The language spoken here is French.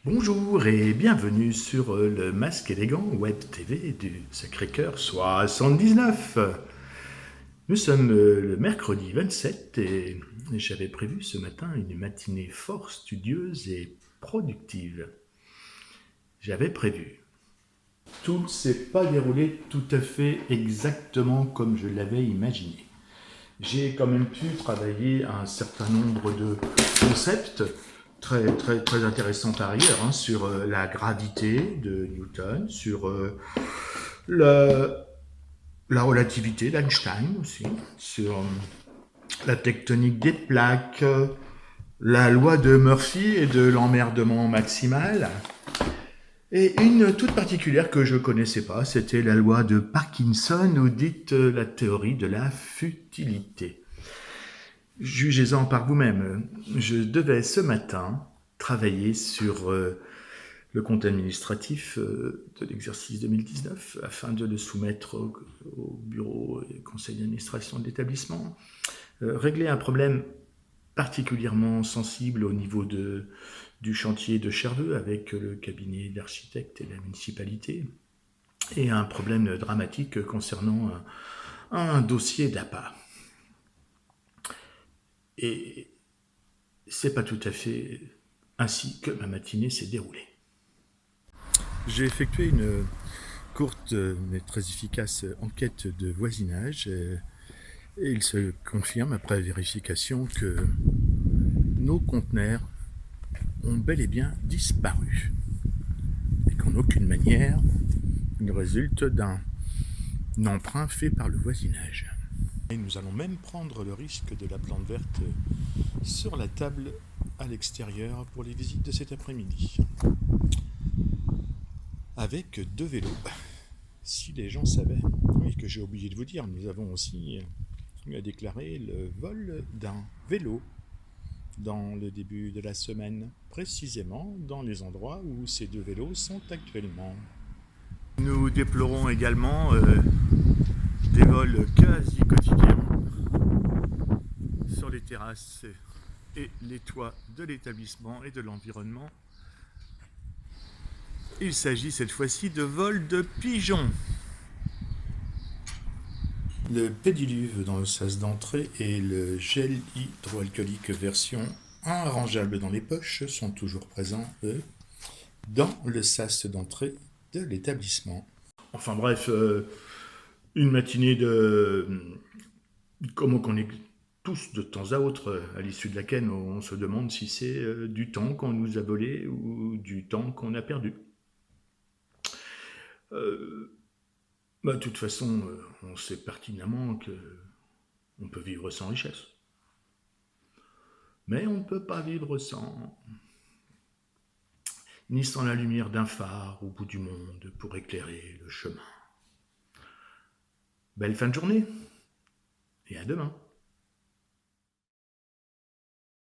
Bonjour et bienvenue sur le Masque élégant Web TV du Sacré-Cœur 79. Nous sommes le mercredi 27 et j'avais prévu ce matin une matinée fort studieuse et productive. J'avais prévu. Tout ne s'est pas déroulé tout à fait exactement comme je l'avais imaginé. J'ai quand même pu travailler un certain nombre de concepts très intéressants par ailleurs, sur la gravité de Newton, sur la, la relativité d'Einstein aussi, sur la tectonique des plaques, la loi de Murphy et de l'emmerdement maximal. Et une toute particulière que je ne connaissais pas, c'était la loi de Parkinson, ou dite la théorie de la futilité. Jugez-en par vous-même. Je devais ce matin travailler sur le compte administratif de l'exercice 2019 afin de le soumettre au bureau et conseil d'administration de l'établissement. Régler un problème particulièrement sensible au niveau du chantier de Cherveux avec le cabinet d'architectes et la municipalité, et un problème dramatique concernant un dossier d'APA. Et c'est pas tout à fait ainsi que ma matinée s'est déroulée. J'ai effectué une courte mais très efficace enquête de voisinage et il se confirme après vérification que nos conteneurs ont bel et bien disparu et qu'en aucune manière il résulte d'un emprunt fait par le voisinage. Et nous allons même prendre le risque de la plante verte sur la table à l'extérieur pour les visites de cet après-midi. Avec 2 vélos. Si les gens savaient, oui, que j'ai oublié de vous dire, nous avons aussi déclaré le vol d'un vélo dans le début de la semaine, précisément dans les endroits où ces 2 vélos sont actuellement. Nous déplorons également des vols quasi quotidiens sur les terrasses et les toits de l'établissement et de l'environnement. Il s'agit cette fois-ci de vols de pigeons. Le pédiluve dans le sas d'entrée et le gel hydroalcoolique version arrangeable dans les poches sont toujours présents, eux, dans le sas d'entrée de l'établissement. Enfin bref, une matinée comme on connaît tous de temps à autre, à l'issue de laquelle on se demande si c'est du temps qu'on nous a volé ou du temps qu'on a perdu. De toute façon, on sait pertinemment qu'on peut vivre sans richesse. Mais on ne peut pas vivre ni sans la lumière d'un phare au bout du monde pour éclairer le chemin. Belle fin de journée et à demain.